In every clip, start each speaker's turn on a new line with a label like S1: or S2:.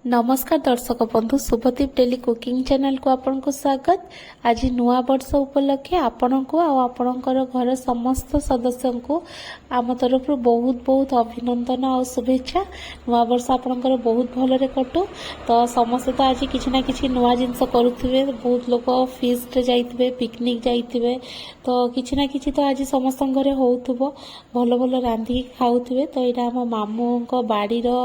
S1: नमस्कार दर्शक बंधु शुभदीप डेली कुकिंग चैनल को आपन को स्वागत। आज नुआ वर्ष उपलक्षे आपण को आपणकर घर समस्त सदस्य को आम तरफ बहुत बहुत अभिनंदन और शुभेच्छा। नुआ वर्ष आपणकर बहुत भलरे कटू। तो समस्त तो आज किसी ना किसी नुआ जिनस करुथिबे, बहुत लोग फीस्ट जाइथिबे, पिकनिक जाइथिबे, तो किसी ना किसी तो आज समस्त घरे होउथबो, भल भल रांधि खाउथिबे। तो एटा हम मामू को बाड़ी रो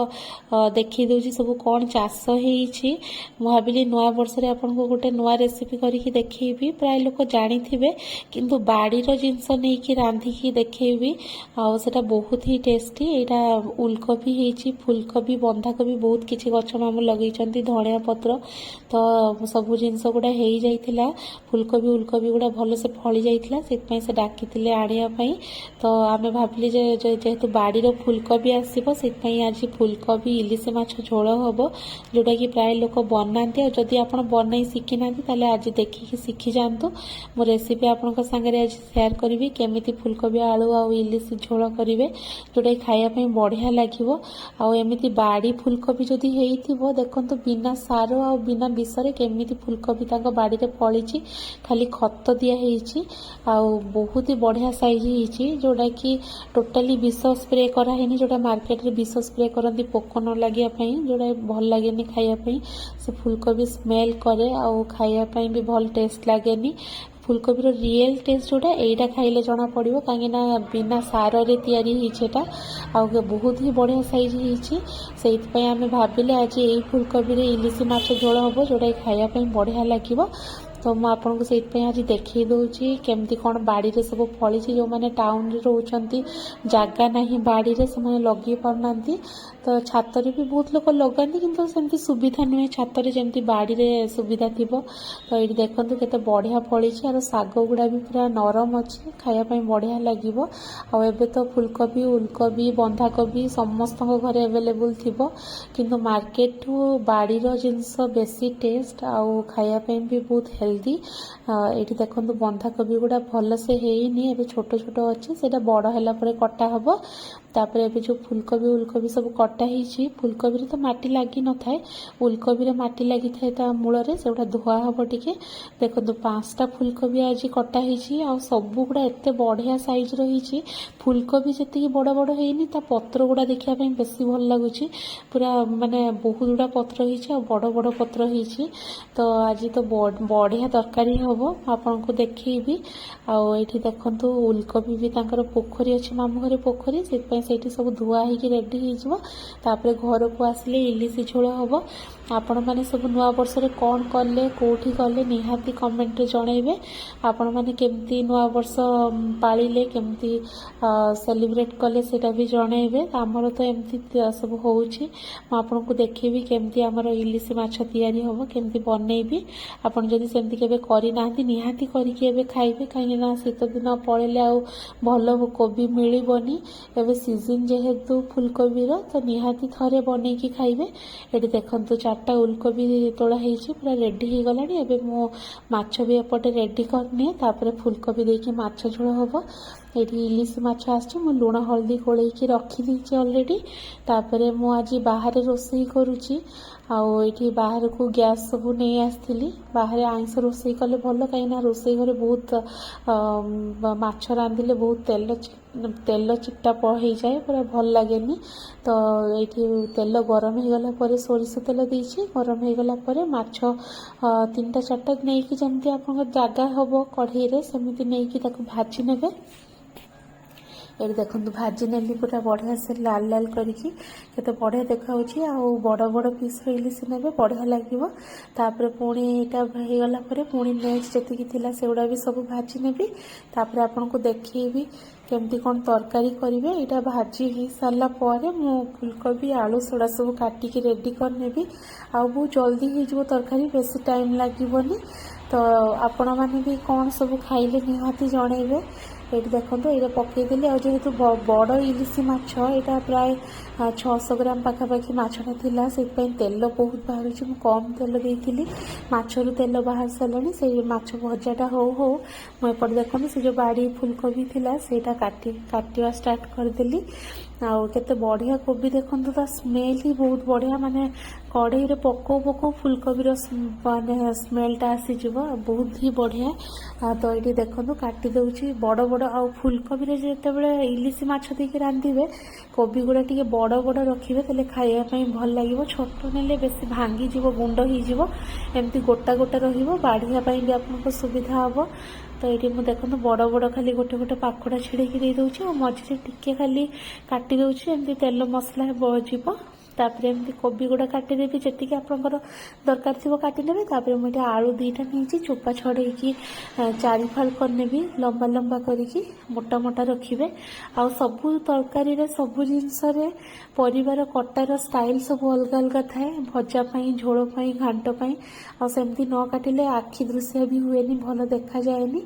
S1: देखि दउची सब कौन चाष होइछि। भाविली नुआ वर्ष रे आपन को गोटे नुआ रेसिपी करके देखैबी। प्राय लोक जानिथिबे किंतु बाड़ीर जिनस नहीं कि रांधिकी देखैबी आ सेटा बहुत ही टेस्टी। एटा उलकोबी होइछि, फुलकोबी, बंधाकोबी, बहुत किछि गछ मामू लगैछंती, धनिया पत्र। तो सब जिनस गुडा हेई जाइथिला। फुलकोबी उलकोबी गुडा भलो से फळी जाइथिला, सेत पई से डाकिथिले आनिया पई। तो आमे भाविली जे जेहेतु बाड़ीर फुलकोबी आसीबो, सेत पई आज फुलकोबी इलिश माछ झोल हबो, जोटा कि प्राय लोक बनाती। और जदि आप बनई शिखी ना ताले आज देखिकी शिखी जातु। मो रेसिपी आपन सागरे आज शेयर करी केमिति फुलकोबी आलू आ इलिश झोल करेंगे, जोटा कि खायापी बढ़िया लगे। आमती बाड़ी फुलकोबी जदि हो देखो बिना सार आ बिना विषय केमिति फुलकोबी बाड़ी में फली, खाली खत दिखाई बहुत ही बढ़िया साइज होती, जोटा कि टोटाली विष स्प्रे करानी, जोटा मार्केट में विष स्प्रे करती पोक न लगे, जोटा भल लगे खायापी। से फुलकोबी स्मेल करे आ खायापी भी भल टेस्ट लगे। फुलकोबी रियल टेस्ट जोटा एटा खाइले जना पड़ो, कहीं बिना सार रे तैयारी होइछेटा आ बहुत ही बढ़िया साइज होइछि। सेइतपई आमे भाबिले आज एई फुलकोबी रे इलिश माछ झोल हबो, जोटा खायापी बढ़िया लागिवो। तो मुझे आपको से आज देखी दूची केमती कौन बाड़ी रे सब फली। जो मैंने टाउन रे रोचंती, जागा नहीं बाड़ी रे, से लगे पारना। तो छात रे भी बहुत लोग लगाती, किंतु सेमती सुविधा नुहे छात रे जमती बाड़ी रे सुविधा थिबो। तो ये देखते केते बढ़िया फली, और साग गुड़ा भी पूरा नरम अच्छी, खायापी बढ़िया लगिवो। आ एबे तो फुलकोबी उलकोबी बंधाकोबी समस्त घरे एवेलेबल थिबो, किंतु मार्केट टू बाड़ीर जिनस बेसी टेस्ट आउ खायापी भी बहुत हेल्दी। ये देखो बंधाकोबी गुड़ा भल से ହେଇନି, ଏବେ छोट छोट अच्छे, से बड़ है कटा हम। तापर ए जो फुलकोबी उलकोबी सब कटा ही, फुलकोबी रे तो माटी लगी न थाए, उलकोबी रे माटी लगी थाए ता मूल रे, सेटा धुआ हम टिके। देखो 5टा फुलकोबी आज कटा ही, आ सब गुड़ा एत बढ़िया साइज रही। फुलकोबी जी बड़ बड़ ହେଇନି, ता पत्र गुड़ा देखा बेसी भल लगुच, पूरा माने बहुत गुड़ा पत्र हो, बड़ बड़ पत्र हो। तो आज तो बढ़िया तरकारी हम आपन को देखी। आठी देखु उलकोबी भी पोखरी अच्छे, मामू घरे पोखरी, से सब धुआ होगी रेडी होपर घर को आसिले इलिश झोल हम। आपण मैंने सब नुआ वर्ष रे कौन कले, कोठी कले, निहाती कमेंट रे जणैबे। आपण मैंने केमती नुआ वर्ष पालिले, केमती सेलिब्रेट कले, सेटा भी जणैबे। आमर तो एमती सब होउछि, म आपन को देखेबी केमती आमर इलिश माछ तैयारी हम, केमती बनैबी। आपण जदि सेमती केबे करि नाहंती, निहाती करिके एबे खाइबे, काहे ना शीत दिन पळेले आ भल कोबी मिलिबनी। एबे सीजन जेहेतु फुलकोबी रो, तो निहाती थरे बनैकी खाइबे। एटी देखंतु 4टा उलकोबी तोड़ा होइछि, पूरा रेडी हो गलानी। एबे मो माछ भी एपटे रेडी करनी, तापर फुलकोबी देके माछ झोल हबो। एटी इलिश माछ आछि, मो लुण हल्दी गोलेकी रखी दीछि ऑलरेडी। तापर मो आज बाहर रोसई करूछि, आउ ये बाहर को गैस सब नहीं आसती। बाहर आइंस रोसई कले भल, कहीं रोसई घरे बहुत माछ रांधिले बहुत तेल चिट्टा हो जाए, पूरा भल लगे। तो ये तेल गरम हो गला पर सोरिष तेल देछि, गरम हो गला पर माछ 3टा 4टा नहीं कि जमती आपन जगह हम कढ़ई रे, सेमिति नहीं कि ताको भाजी नेबे। ये देखो भाजी नेली पूरा बढ़िया से लाल लाल करके, केते बढ़िया देखा बड़ बड़ पीस इलिश नेबे, बढ़िया लगे। तापर पुणी यहाँ हो गला पुणी नेक्स्ट जी थी से भी सब भाजी नेबी। तापर आपन को देखी केमती कौन तरकारी करेंगे। यहाँ भाजी हो सारा पर मु फुलकोबी आलू सेड़ा सब काटिकी रेडी करनेबी। आ बहुत जल्दी हो तरकारी, बेसी टाइम लगनी। तो आपण मैंने भी कौन सब खाइले निहाती जणैबे। ये देखो ये पकईदेली, आ जेहेतु बड़ इलिश माछ, यहाँ प्राय 600 ग्राम पाखापाखि माछटा थिला, से तेल बहुत बाहर, कम तेल देती, माछरू तेल बाहर सारे। से माछ भजाटा हो मुझे देखो से जो बाड़ी फुलकोबी थिला, सेटा काटिया स्टार्ट करदेली। ଆଉ କେତେ ବଢ଼ିଆ କୋବି ଦେଖନ୍ତୁ, ତା ସ୍ମେଲ୍ ହିଁ ବହୁତ ବଢ଼ିଆ। ମାନେ କଢ଼େଇରେ ପକଉ ପକଉ ଫୁଲକୋବିର ମାନେ ସ୍ମେଲ୍ଟା ଆସିଯିବ, ବହୁତ ହିଁ ବଢ଼ିଆ। ତ ଏଇଠି ଦେଖନ୍ତୁ କାଟି ଦେଉଛି ବଡ଼ ବଡ଼। ଆଉ ଫୁଲକୋବିରେ ଯେତେବେଳେ ଇଲିଶି ମାଛ ଦେଇକି ରାନ୍ଧିବେ, କୋବି ଗୁଡ଼ା ଟିକେ ବଡ଼ ବଡ଼ ରଖିବେ, ତାହେଲେ ଖାଇବା ପାଇଁ ଭଲ ଲାଗିବ। ଛୋଟ ନେଲେ ବେଶୀ ଭାଙ୍ଗିଯିବ, ଗୁଣ୍ଡ ହେଇଯିବ। ଏମିତି ଗୋଟା ଗୋଟା ରହିବ, ବାଢ଼ିବା ପାଇଁ ବି ଆପଣଙ୍କୁ ସୁବିଧା ହେବ। ତ ଏଇଠି ମୁଁ ଦେଖନ୍ତୁ ବଡ଼ ବଡ଼ ଖାଲି ଗୋଟେ ଗୋଟେ ପାଖୁଡ଼ା ଛିଡ଼େଇକି ଦେଇଦେଉଛି, ଆଉ ମଝିରେ ଟିକେ ଖାଲି କାଟି ଦେଉଛି, ଏମିତି ତେଲ ମସଲା ଯିବ। ତାପରେ ଏମିତି କୋବି ଗୁଡ଼ା କାଟିଦେବି, ଯେତିକି ଆପଣଙ୍କର ଦରକାର ଥିବ କାଟିନେବେ। ତାପରେ ମୁଁ ଏଠି ଆଳୁ 2ଟା ନେଇଛି, ଚୋପା ଛଡ଼େଇକି 4 ଫାଳ କରିନେବି, ଲମ୍ବା ଲମ୍ବା କରିକି ମୋଟା ମୋଟା ରଖିବେ। ଆଉ ସବୁ ତରକାରୀରେ, ସବୁ ଜିନିଷରେ ପରିବାର କଟାର ଷ୍ଟାଇଲ୍ ସବୁ ଅଲଗା ଅଲଗା ଥାଏ। ଭଜା ପାଇଁ, ଝୋଳ ପାଇଁ, ଘାଣ୍ଟ ପାଇଁ। ଆଉ ସେମିତି ନ କାଟିଲେ ଆଖି ଦୃଶ୍ୟ ବି ହୁଏନି, ଭଲ ଦେଖାଯାଏନି।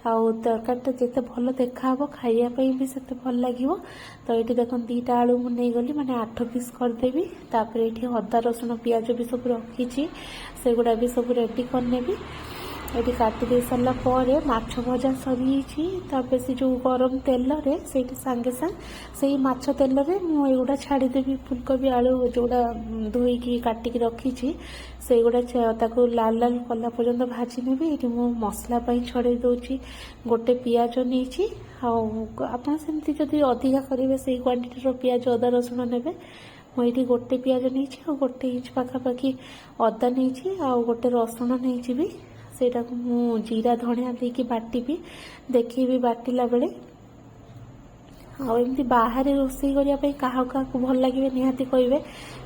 S1: ଆଉ ତରକାରୀଟା ଯେତେ ଭଲ ଦେଖାହେବ, ଖାଇବା ପାଇଁ ବି ସେତେ ଭଲ ଲାଗିବ। ତ ଏଇଠି ଦେଖନ୍ତୁ 2ଟା ଆଳୁ ମୁଁ ନେଇଗଲି, ମାନେ 8 ପିସ୍ କରିଦେବି। ତାପରେ ଏଇଠି ଅଦା ରସୁଣ ପିଆଜ ବି ସବୁ ରଖିଛି, ସେଗୁଡ଼ା ବି ସବୁ ରେଡ଼ି କରିନେବି। ଏଠି କାଟି ଦେଇ ସାରିଲା ପରେ ମାଛ ଭଜା ସରିଯାଇଛି। ତାପରେ ସେ ଯେଉଁ ଗରମ ତେଲରେ, ସେଇଠି ସାଙ୍ଗେ ସାଙ୍ଗେ ସେଇ ମାଛ ତେଲରେ ମୁଁ ଏଗୁଡ଼ା ଛାଡ଼ିଦେବି, ଫୁଲକୋବି ଆଳୁ ଯେଉଁଗୁଡ଼ା ଧୋଇକି କାଟିକି ରଖିଛି ସେଇଗୁଡ଼ା ତାକୁ ଲାଲ ଲାଲ କଲା ପର୍ଯ୍ୟନ୍ତ ଭାଜି ନେବି। ଏଠି ମୁଁ ମସଲା ପାଇଁ ଛଡ଼େଇ ଦେଉଛି। ଗୋଟେ ପିଆଜ ନେଇଛି, ଆଉ ଆପଣ ସେମିତି ଯଦି ଅଧିକା କରିବେ ସେଇ କ୍ୱାଣ୍ଟିଟିର ପିଆଜ ଅଦା ରସୁଣ ନେବେ। ମୁଁ ଏଇଠି ଗୋଟେ ପିଆଜ ନେଇଛି, ଆଉ 1 ଇଞ୍ଚ ପାଖାପାଖି ଅଦା ନେଇଛି, ଆଉ ଗୋଟେ ରସୁଣ ନେଇଛି ବି। ସେଇଟାକୁ ମୁଁ ଜିରା ଧଣିଆ ଦେଇକି ବାଟିବି, ଦେଖେଇବି ବାଟିଲା ବେଳେ। ଆଉ ଏମିତି ବାହାରେ ରୋଷେଇ କରିବା ପାଇଁ କାହାକୁ କାହାକୁ ଭଲ ଲାଗିବେ ନିହାତି କହିବେ,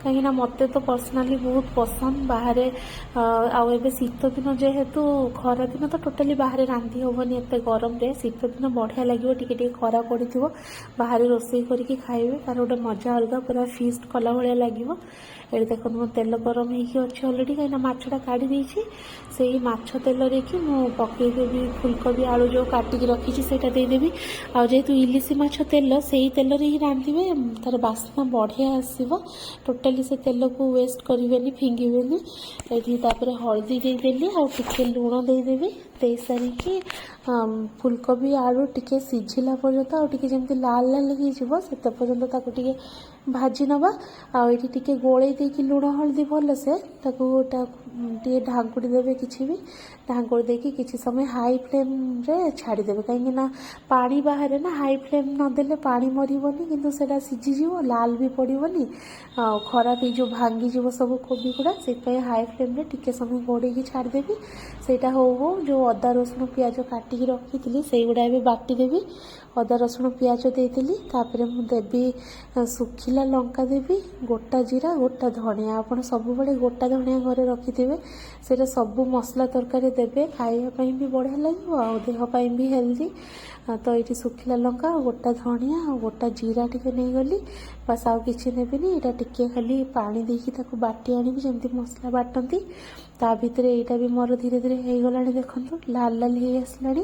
S1: କାହିଁକିନା ମୋତେ ତ ପର୍ସନାଲି ବହୁତ ପସନ୍ଦ ବାହାରେ। ଆଉ ଏବେ ଶୀତ ଦିନ ଯେହେତୁ, ଖରା ଦିନ ତ ଟୋଟାଲି ବାହାରେ ରାନ୍ଧି ହେବନି ଏତେ ଗରମରେ। ଶୀତ ଦିନ ବଢ଼ିଆ ଲାଗିବ, ଟିକେ ଟିକେ ଖରା ପଡ଼ିଥିବ, ବାହାରେ ରୋଷେଇ କରିକି ଖାଇବେ, ତାର ଗୋଟେ ମଜା ଅଲଗା, ପୁରା ଫିଷ୍ଟ କଲା ଭଳିଆ ଲାଗିବ। ଏଠି ଦେଖନ୍ତୁ ମୋ ତେଲ ଗରମ ହେଇକି ଅଛି ଅଲରେଡ଼ି, କାହିଁକିନା ମାଛଟା କାଢ଼ି ଦେଇଛି। ସେଇ ମାଛ ତେଲରେ କି ମୁଁ ପକେଇଦେବି ଫୁଲକୋବି ଆଳୁ ଯେଉଁ କାଟିକି ରଖିଛି ସେଇଟା ଦେଇଦେବି। ଆଉ ଯେହେତୁ ଇଲିଶି ମାଛ ତେଲ, ସେଇ ତେଲରେ ହିଁ ରାନ୍ଧିବେ, ତାର ବାସ୍ନା ବଢ଼ିଆ ଆସିବ। ଟୋଟାଲି ସେ ତେଲକୁ ୱେଷ୍ଟ କରିବେନି, ଫିଙ୍ଗିବେନି। ଏଠି ତାପରେ ହଳଦୀ ଦେଇଦେଲି, ଆଉ ଟିକେ ଲୁଣ ଦେଇଦେବି। ଦେଇ ସାରିକି ଫୁଲକୋବି ଆଳୁ ଟିକେ ସିଝିଲା ପର୍ଯ୍ୟନ୍ତ, ଆଉ ଟିକେ ଯେମିତି ଲାଲ ଲାଲ ହେଇଯିବ ସେତେ ପର୍ଯ୍ୟନ୍ତ ତାକୁ ଟିକେ ଭାଜି ନେବା। ଆଉ ଏଠି ଟିକେ ଗୋଳେଇ ଦେଇକି ଲୁଣ ହଳଦୀ ଭଲସେ ତାକୁ ଟିକେ ଢାଙ୍କୁଡ଼ି ଦେବେ, କିଛି ବି ଢାଙ୍କୁଡ଼ି ଦେଇକି କିଛି ସମୟ ହାଇ ଫ୍ଲେମ୍ରେ ଛାଡ଼ିଦେବେ। କାହିଁକିନା ପାଣି ବାହାରେ ନା, ହାଇ ଫ୍ଲେମ୍ ନଦେଲେ ପାଣି ମରିବନି, କିନ୍ତୁ ସେଇଟା ସିଝିଯିବ, ଲାଲ ବି ପଡ଼ିବନି, ଆଉ ଖରାପ ହେଇଯିବ, ଭାଙ୍ଗିଯିବ ସବୁ କୋବି ଗୁଡ଼ା। ସେଥିପାଇଁ ହାଇ ଫ୍ଲେମ୍ରେ ଟିକେ ସମୟ ଘୋଡ଼େଇକି ଛାଡ଼ିଦେବି। ସେଇଟା ହଉ ହଉ ଯେଉଁ ଅଦା ରସୁଣ ପିଆଜ କାଟିକି ରଖିଥିଲି ସେଇଗୁଡ଼ା ଏବେ ବାଟିଦେବି। ଅଦା ରସୁଣ ପିଆଜ ଦେଇଦେଲି। ତାପରେ ମୁଁ ଦେବି ଶୁଖିଲା ଲଙ୍କା ଦେବି, ଗୋଟା ଜିରା, ଗୋଟା ଧଣିଆ। ଆପଣ ସବୁବେଳେ ଗୋଟା ଧଣିଆ ଘରେ ରଖିଥିବେ, ସେଇଟା ସବୁ ମସଲା ତରକାରୀ ଦେବେ, ଖାଇବା ପାଇଁ ବି ବଢ଼ିଆ ଲାଗିବ, ଆଉ ଦେହ ପାଇଁ ବି ହେଲ୍ଦି। ତ ଏଇଠି ଶୁଖିଲା ଲଙ୍କା, ଆଉ ଗୋଟା ଧଣିଆ, ଆଉ ଗୋଟା ଜିରା ଟିକେ ନେଇଗଲି, ବାସ୍ ଆଉ କିଛି ନେବିନି। ଏଇଟା ଟିକେ ଖାଲି ପାଣି ଦେଇକି ତାକୁ ବାଟି ଆଣିବି, ଯେମିତି ମସଲା ବାଟନ୍ତି। ତା ଭିତରେ ଏଇଟା ବି ମୋର ଧୀରେ ଧୀରେ ହେଇଗଲାଣି, ଦେଖନ୍ତୁ ଲାଲ ଲାଲ ହେଇ ଆସିଲାଣି।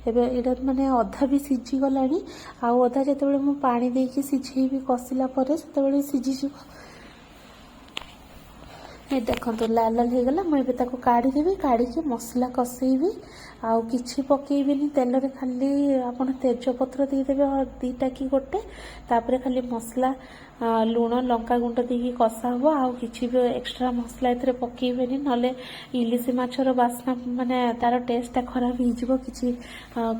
S1: ଏବେ ଏଇଟା ମାନେ ଅଧା ବି ସିଝିଗଲାଣି, ଆଉ ଅଧା ଯେତେବେଳେ ମୁଁ ପାଣି ଦେଇକି ସିଝେଇବି କଷିଲା ପରେ ସେତେବେଳେ ସିଝିଯିବ। ଏ ଦେଖନ୍ତୁ ଲାଲ ଲାଲ ହେଇଗଲା। ମୁଁ ଏବେ ତାକୁ କାଢ଼ିଦେବି, କାଢ଼ିକି ମସଲା କଷେଇବି। ଆଉ କିଛି ପକେଇବେନି ତେଲରେ, ଖାଲି ଆପଣ ତେଜପତ୍ର ଦେଇଦେବେ 2ଟା କି 1। ତାପରେ ଖାଲି ମସଲା, ଲୁଣ ଲଙ୍କାଗୁଣ୍ଡ ଦେଇକି କଷା ହେବ। ଆଉ କିଛି ବି ଏକ୍ସଟ୍ରା ମସଲା ଏଥିରେ ପକେଇବେନି, ନହେଲେ ଇଲିଶି ମାଛର ବାସ୍ନା, ମାନେ ତାର ଟେଷ୍ଟଟା ଖରାପ ହେଇଯିବ। କିଛି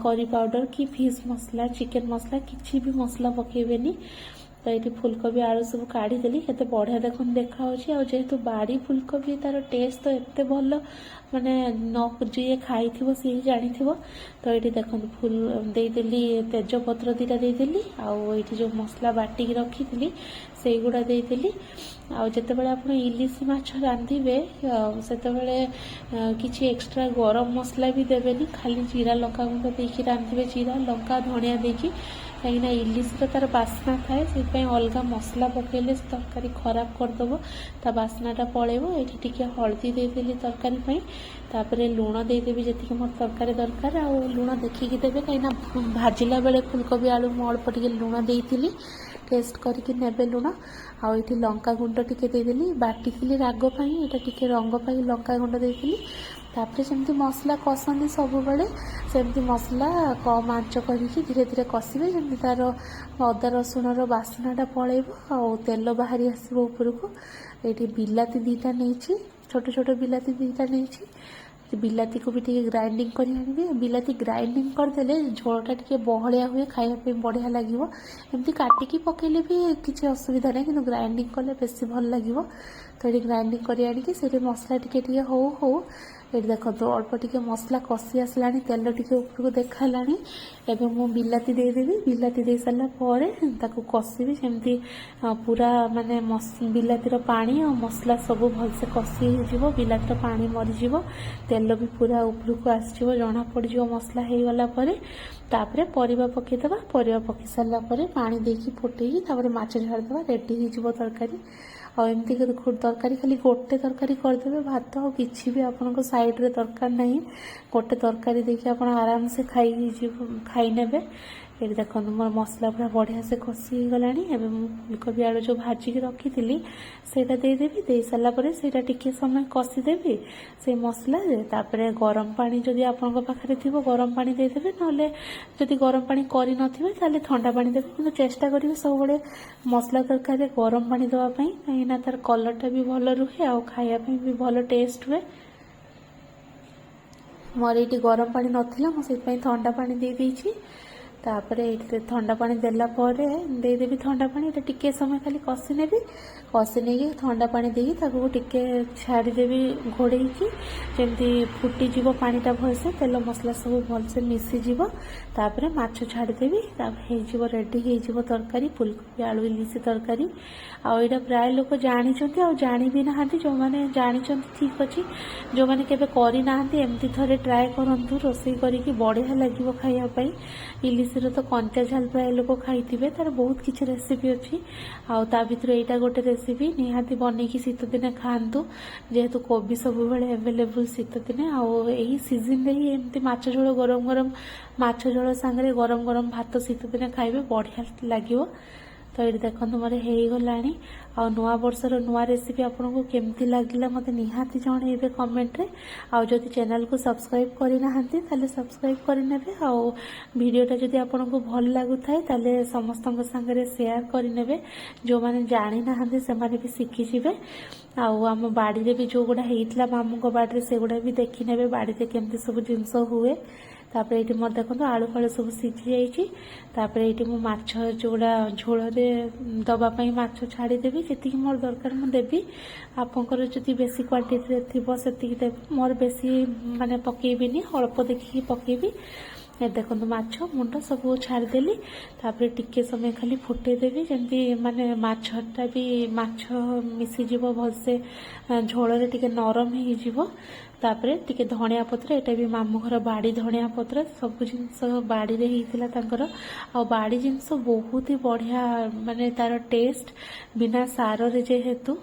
S1: କରି ପାଉଡ଼ର କି ଫିସ୍ ମସଲା, ଚିକେନ୍ ମସଲା, କିଛି ବି ମସଲା ପକେଇବେନି। ତ ଏଇଠି ଫୁଲକୋବି ଆଳୁ ସବୁ କାଢ଼ିଦେଲି, କେତେ ବଢ଼ିଆ ଦେଖନ୍ତୁ ଦେଖାହେଉଛି। ଆଉ ଯେହେତୁ ବାଡ଼ି ଫୁଲକୋବି, ତାର ଟେଷ୍ଟ ତ ଏତେ ଭଲ, ମାନେ ଯିଏ ଖାଇଥିବ ସିଏ ଜାଣିଥିବ। ତ ଏଇଠି ଦେଖନ୍ତୁ ଦେଇଦେଲି ତେଜପତ୍ର 2ଟା ଦେଇଦେଲି, ଆଉ ଏଇଠି ଯେଉଁ ମସଲା ବାଟିକି ରଖିଥିଲି ସେଇଗୁଡ଼ା ଦେଇଦେଲି। ଆଉ ଯେତେବେଳେ ଆପଣ ଇଲିଶି ମାଛ ରାନ୍ଧିବେ, ସେତେବେଳେ କିଛି ଏକ୍ସଟ୍ରା ଗରମ ମସଲା ବି ଦେବେନି, ଖାଲି ଜିରା ଲଙ୍କାଗୁଣ୍ଡ ଦେଇକି ରାନ୍ଧିବେ, ଜିରା ଲଙ୍କା ଧଣିଆ ଦେଇକି। କାହିଁକିନା ଇଲିଶିର ତାର ବାସ୍ନା ଥାଏ, ସେଥିପାଇଁ ଅଲଗା ମସଲା ପକାଇଲେ ତରକାରୀ ଖରାପ କରିଦେବ, ତା ବାସ୍ନାଟା ପଳେଇବ। ଏଇଠି ଟିକେ ହଳଦୀ ଦେଇଦେଲି ତରକାରୀ ପାଇଁ। ତାପରେ ଲୁଣ ଦେଇଦେବି ଯେତିକି ମୋର ତରକାରୀ ଦରକାର, ଆଉ ଲୁଣ ଦେଖିକି ଦେବେ, କାହିଁକିନା ଭାଜିଲା ବେଳେ ଫୁଲକୋବି ଆଳୁ ମୁଁ ଅଳ୍ପ ଟିକେ ଲୁଣ ଦେଇଥିଲି। टेस्ट करके नेबे लुण आउ ये लंका गुंड टिके देदेली बाटी राग पाई एटा टिके रंग पाई लंका गुंड देदेली तापर सेमती मसला कसंदी सब बेले सेमती मसला कम आंच करके धीरे धीरे कषिबे जेमती तार अदा रसुणर बास्नाटा पलैब आउ तेल बाहरी आसो उपरको ये बिलाती दीटा नहीं छोट छोट बिलाती दीटा नहीं बिलाती को भी टी ग्राइंडिंग कर बिलाती ग्राइंडिंग करदे झोलटा टी बहलिया हुए खायापी बढ़िया लगे एमती काटिकी पकेले भी किसी असुविधा नहीं कि ग्राइंडिंग कले बेसी भल लगे तो ये ग्राइंडिंग कर मसला टी हो हो ये देखो अल्प टिके मसला कषि आसला तेल टिके उपरको देखाला एवं मु बिलाती देदेवी बिलाती दे सारा पर कषिबी सेमती पूरा माने बिलातीर पानी और मसला सब भलसे कषि हो बिलातीर पानी मरीज तेल भी पूरा उपरको आसो जना पड़ मसला हो गला तापर परिवा पकेदेवा परिवा पकई सारा पानी देकी फुटेकी माछ झाड़देवा रेडी हो तरकारी आमती तरकारी खाली गोटे तरकारी करदे भात और किसी भी आपन साइड रे दरकार नहीं गोटे तरकारी देखिए आप आराम से खाई नेबे ये देखो मोर मसला पूरा बढ़िया से कषि गला फुलकोबी आलू जो भाजिकी रखी से देदेवी दे सारापर से टिके समय कषिदेवी से मसला तापर गरम पानी जदि आपन पाखे थी गरम पानी देदेवे ना जदि गरम पानी कर न ठंडा पानी देवे कि चेष्टा करेंगे सब मसला तरकारी गरम पानी देवाई कहीं तार कलरटा भी भल रुहे आ खायापी भी भल टेस्ट हुए मोर ये गरम पानी नाला मुझे ठंडा पानी दे देछि तापर ठंडा पानी देला देदेवी ठंडा पानी टिके समय खाली कषि नेबी कषि नहीं ठंडा पानी देकी टिके छाड़देवी घोड़े जमी फुटीज पानीटा भलसे तेल मसला सब भलसे मिसीज तापर माछ छाड़देवी हो रेडी हो तरकारी फुलकोबी आलू इलिसी तरकारी आईटा प्राय लोक जानी जानी भी ना जो मैंने जानी ठीक अच्छे जो मैंने केबे करी ना एमती थरे ट्राए करंतु रोसई करी बढ़िया लगे खायापाई इलिसीर तो कंचा झाल प्राय लोक खाई तार बहुत किसी रेसिपी अच्छी आ भर यहाँ गोटे रेसिपी निहाती बनईकी शीत दिने खातु जेहेतु कोबी सब एवेलेबल शीत दिने आई सीजन रे एमती माछ झोल गरम गरम माछ झोल सांगे गरम गरम भात शीत दिने खाइबे बढ़िया लगे तो ये देखो मोर होगला आ नुआ वर्षर नुआ रेसिपी आपन को केमती लगला मत निहाती जणेबे कमेंट रे आ जदि चैनल को सब्सक्राइब करना ताले सब्सक्राइब करने आ वीडियोटा जदि आपन को भल लगुथाय ताले समस्त संगे शेयर करने जो माने जानी ना से माने भी शिखी जिवे आम बाड़ी रे भी जो गुड़ा होता मामू बाड़ी से गुड़ा भी देखी ने बाड़ी से केमती सब जिनस हुए तापर ये मोर देखो आलू फालू सब सीझी जापर ये मो माछ जोड़ा झोल दवापाई माछ छाड़देवी जी मोर दरकार मुझे आपंकर जदि बेसी क्वांटिटी थी से मोर बेसी माने पकेबी अल्प देखिकी पकेबी देखो माछ मुंड सब छाड़देली तापर टिके समय खाली फुटेदेवी जमी माने माछटा भी माछ मिसीज भलसे झोल टिके नरम हो तापर टिके धनिया पत्र एटा भी मामू घर बाड़ी धनिया पत्र सब जिनस बाड़ी रे होइतिला तांकर आ बाड़ी जिनस बहुत ही बढ़िया माने तार टेस्ट बिना सार रे जेहेतु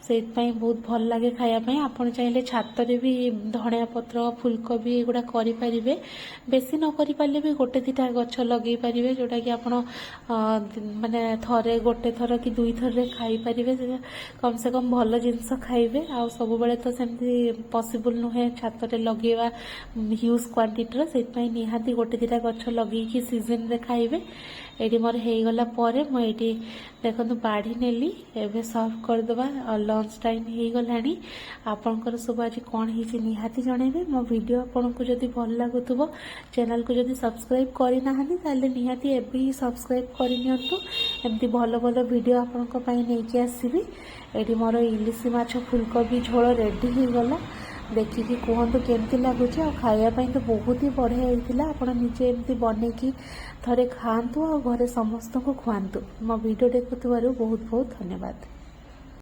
S1: से बहुत भल लगे खायापाई आपन चाहिए छात रे भी धनिया पत्र फुलकोबी एगुड़ा करि परिबे बेसी न करि पाले भी गोटे दिटा गछ लगे पारिबे जोटा कि आपन माने थरे गोटे थर कि दुई थर रे खाई परिबे कम से कम भल जिनस खाइबे आ सब बेले तो सेमती पॉसिबल नुहे छात रे लगेवा ह्यूज क्वांटिटी से निहाती गोटे दिटा गछ लगे सीजन रे खाइबे ये मोर होगला मुझे देखो बाढ़ी नेली एवं सर्व करदे लंच टाइम हो गला आपणकर सब आज कौन हो निहाती जनइबे मो वीडियो आपन को जदि भल लगुव चैनल को जदि सब्सक्राइब करना निहाती एवं ही सब्सक्राइब करनियंतु एमती भल भल वीडियो आपन नहीं आसबि ये मोर इलिसी माछ फुलकोबी झोल रेडी हो गला देखिकी कहतु केमती लगुच खायापाई तो बहुत ही बढ़िया होता आपड़ निजे एमती बनईकी थरे खातु और घरे समस्त को खुआतु मो वीडियो देखुवर बहुत बहुत धन्यवाद।